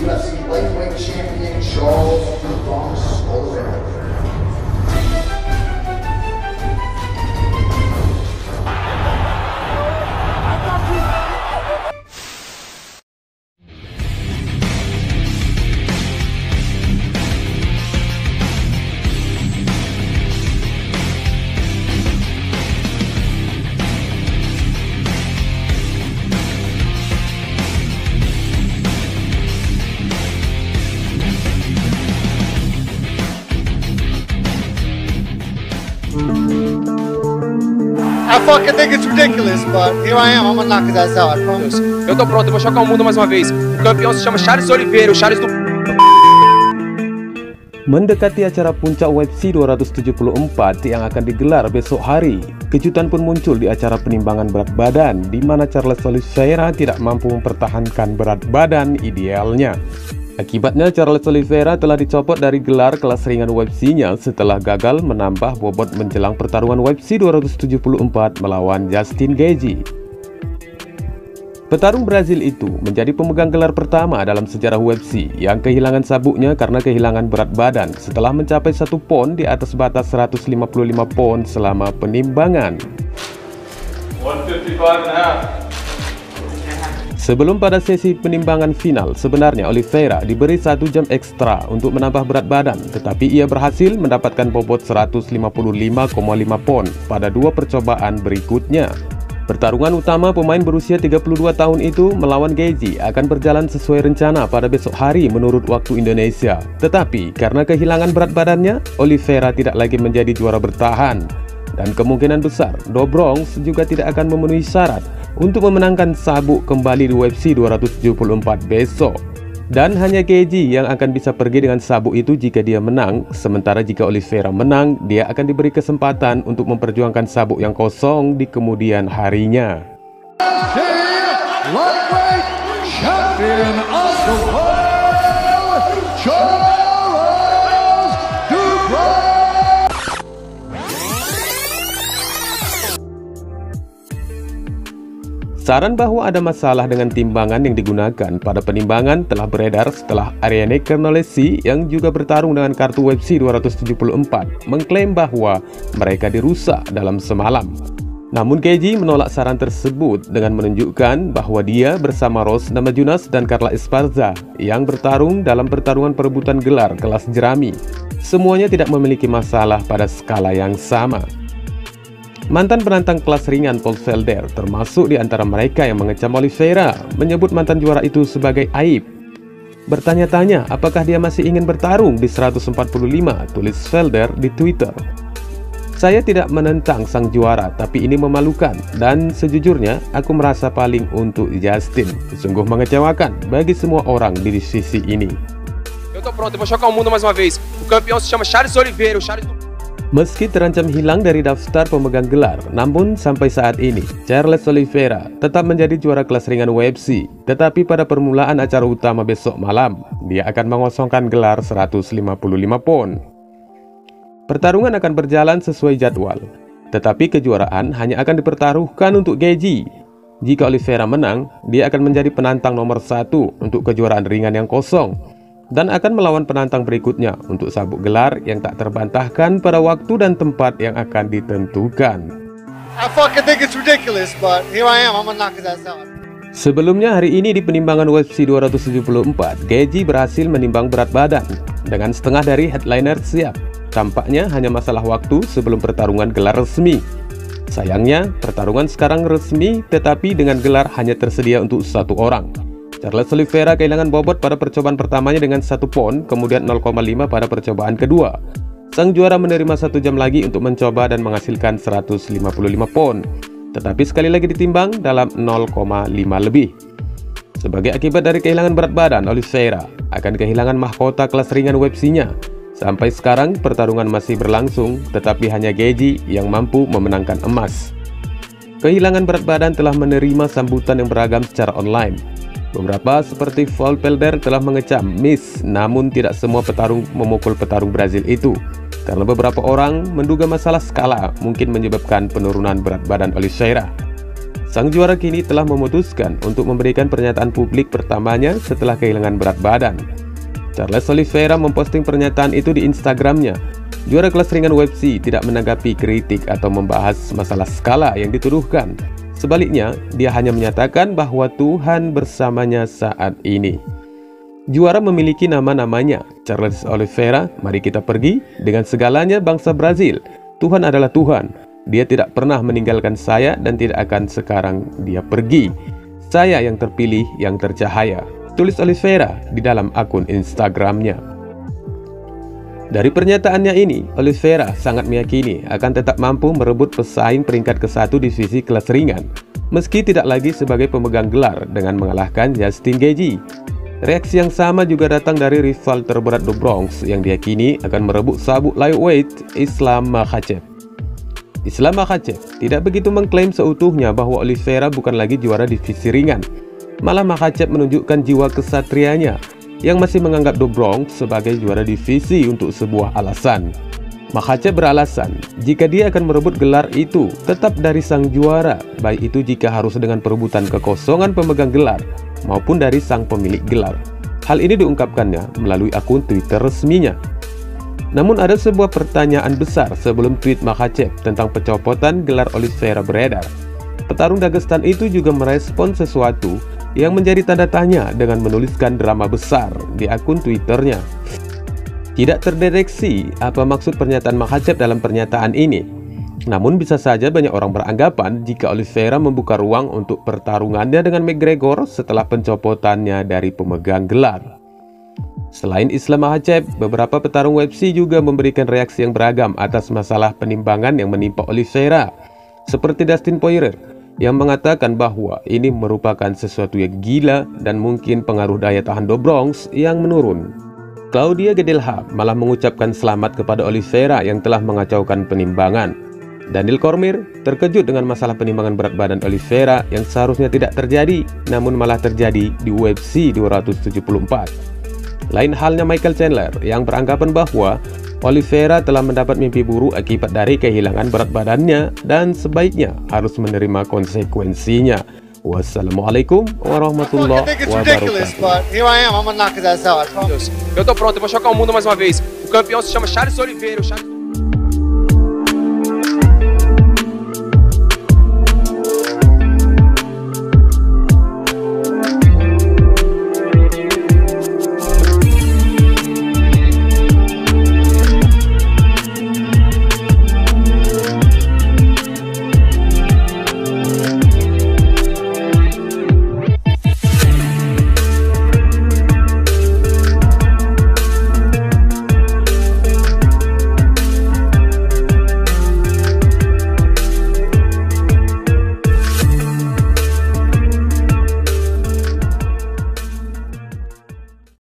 UFC lightweight champion Charles "The Bronx" Oliveira. I fucking think it's ridiculous, but here I am. I'm gonna knock his ass out, I promise. Eu tô pronto, eu vou chocar o mundo mais uma vez. O campeão se chama Charles Oliveira, o Charles do... Mendekati acara puncak UFC 274 yang akan digelar besok hari, kejutan pun muncul di acara penimbangan berat badan, di mana Charles Oliveira tidak mampu mempertahankan berat badan idealnya. Akibatnya, Charles Oliveira telah dicopot dari gelar kelas ringan UFC-nya setelah gagal menambah bobot menjelang pertarungan UFC 274 melawan Justin Gaethje. Petarung Brazil itu menjadi pemegang gelar pertama dalam sejarah UFC yang kehilangan sabuknya karena kehilangan berat badan setelah mencapai 1 pon di atas batas 155 pon selama penimbangan. 155.5. Sebelum pada sesi penimbangan final, sebenarnya Oliveira diberi 1 jam ekstra untuk menambah berat badan, tetapi ia berhasil mendapatkan bobot 155,5 pon pada 2 percobaan berikutnya. Pertarungan utama pemain berusia 32 tahun itu melawan Gaethje akan berjalan sesuai rencana pada besok hari menurut waktu Indonesia. Tetapi karena kehilangan berat badannya, Oliveira tidak lagi menjadi juara bertahan. Dan kemungkinan besar, The Bronx juga tidak akan memenuhi syarat untuk memenangkan sabuk kembali di UFC 274 besok. Dan hanya Gaethje yang akan bisa pergi dengan sabuk itu jika dia menang. Sementara jika Oliveira menang, dia akan diberi kesempatan untuk memperjuangkan sabuk yang kosong di kemudian harinya. Saran bahwa ada masalah dengan timbangan yang digunakan pada penimbangan telah beredar setelah Ariane Cornelesi yang juga bertarung dengan kartu UFC 274 mengklaim bahwa mereka dirusak dalam semalam. Namun Gaethje menolak saran tersebut dengan menunjukkan bahwa dia bersama Rose Namajunas dan Carla Esparza yang bertarung dalam pertarungan perebutan gelar kelas jerami. Semuanya tidak memiliki masalah pada skala yang sama. Mantan penantang kelas ringan Paul Felder termasuk di antara mereka yang mengecam Oliveira, menyebut mantan juara itu sebagai aib. Bertanya-tanya apakah dia masih ingin bertarung di 145, tulis Felder di Twitter. Saya tidak menentang sang juara, tapi ini memalukan, dan sejujurnya aku merasa paling untuk Justin. Sungguh mengecewakan bagi semua orang di sisi ini. Eu tô pronto, eu vou chocar o mundo mais uma vez. O campeão se chama Charles Oliveira, o Charles do... Meski terancam hilang dari daftar pemegang gelar, namun sampai saat ini, Charles Oliveira tetap menjadi juara kelas ringan UFC. Tetapi pada permulaan acara utama besok malam, dia akan mengosongkan gelar 155 pon. Pertarungan akan berjalan sesuai jadwal, tetapi kejuaraan hanya akan dipertaruhkan untuk Gaethje. Jika Oliveira menang, dia akan menjadi penantang nomor 1 untuk kejuaraan ringan yang kosong, dan akan melawan penantang berikutnya untuk sabuk gelar yang tak terbantahkan pada waktu dan tempat yang akan ditentukan. I fucking think it's ridiculous, but here I am. I'm gonna knock his ass out. Sebelumnya hari ini di penimbangan UFC 274, Gaethje berhasil menimbang berat badan dengan setengah dari headliner siap. Tampaknya hanya masalah waktu sebelum pertarungan gelar resmi. Sayangnya, pertarungan sekarang resmi tetapi dengan gelar hanya tersedia untuk 1 orang. Charles Oliveira kehilangan bobot pada percobaan pertamanya dengan 1 pon, kemudian 0,5 pada percobaan kedua. Sang juara menerima 1 jam lagi untuk mencoba dan menghasilkan 155 pon, tetapi sekali lagi ditimbang dalam 0,5 lebih. Sebagai akibat dari kehilangan berat badan, Oliveira akan kehilangan mahkota kelas ringan UFC-nya. Sampai sekarang pertarungan masih berlangsung, tetapi hanya Gaethje yang mampu memenangkan emas. Kehilangan berat badan telah menerima sambutan yang beragam secara online. Beberapa seperti Paul Felder telah mengecam miss, namun tidak semua petarung memukul petarung Brazil itu, karena beberapa orang menduga masalah skala mungkin menyebabkan penurunan berat badan Oliveira. Sang juara kini telah memutuskan untuk memberikan pernyataan publik pertamanya setelah kehilangan berat badan. Charles Oliveira memposting pernyataan itu di Instagramnya. Juara kelas ringan UFC tidak menanggapi kritik atau membahas masalah skala yang dituduhkan. Sebaliknya, dia hanya menyatakan bahwa Tuhan bersamanya saat ini. Juara memiliki nama-namanya. Charles Oliveira, mari kita pergi dengan segalanya bangsa Brazil. Tuhan adalah Tuhan. Dia tidak pernah meninggalkan saya dan tidak akan sekarang dia pergi. Saya yang terpilih, yang tercahaya, tulis Oliveira di dalam akun Instagramnya. Dari pernyataannya ini, Oliveira sangat meyakini akan tetap mampu merebut pesaing peringkat ke-1 divisi kelas ringan, meski tidak lagi sebagai pemegang gelar dengan mengalahkan Justin Gaethje. Reaksi yang sama juga datang dari rival terberat The Bronx yang diyakini akan merebut sabuk lightweight Islam Makhachev. Islam Makhachev tidak begitu mengklaim seutuhnya bahwa Oliveira bukan lagi juara divisi ringan. Malah Makhachev menunjukkan jiwa kesatrianya yang masih menganggap The Bronx sebagai juara divisi untuk sebuah alasan. Makhachev beralasan jika dia akan merebut gelar itu tetap dari sang juara, baik itu jika harus dengan perebutan kekosongan pemegang gelar maupun dari sang pemilik gelar. Hal ini diungkapkannya melalui akun Twitter resminya. Namun ada sebuah pertanyaan besar sebelum tweet Makhachev tentang pencopotan gelar Oliveira beredar. Petarung Dagestan itu juga merespon sesuatu yang menjadi tanda tanya dengan menuliskan drama besar di akun Twitternya. Tidak terdeteksi apa maksud pernyataan Makhachev dalam pernyataan ini. Namun bisa saja banyak orang beranggapan jika Oliveira membuka ruang untuk pertarungannya dengan McGregor setelah pencopotannya dari pemegang gelar. Selain Islam Makhachev, beberapa petarung UFC juga memberikan reaksi yang beragam atas masalah penimbangan yang menimpa Oliveira, seperti Dustin Poirier yang mengatakan bahwa ini merupakan sesuatu yang gila dan mungkin pengaruh daya tahan The Bronx yang menurun. Claudia Gadelha malah mengucapkan selamat kepada Oliveira yang telah mengacaukan penimbangan. Daniel Cormier terkejut dengan masalah penimbangan berat badan Oliveira yang seharusnya tidak terjadi, namun malah terjadi di UFC 274. Lain halnya Michael Chandler yang beranggapan bahwa Oliveira telah mendapat mimpi buruk akibat dari kehilangan berat badannya dan sebaiknya harus menerima konsekuensinya. Wassalamualaikum warahmatullahi wabarakatuh. But here I am, I'm gonna knock his ass out, I promise. Eu tô pronto, eu vou chocar o mundo mais uma vez. O campeão se chama Charles Oliveira.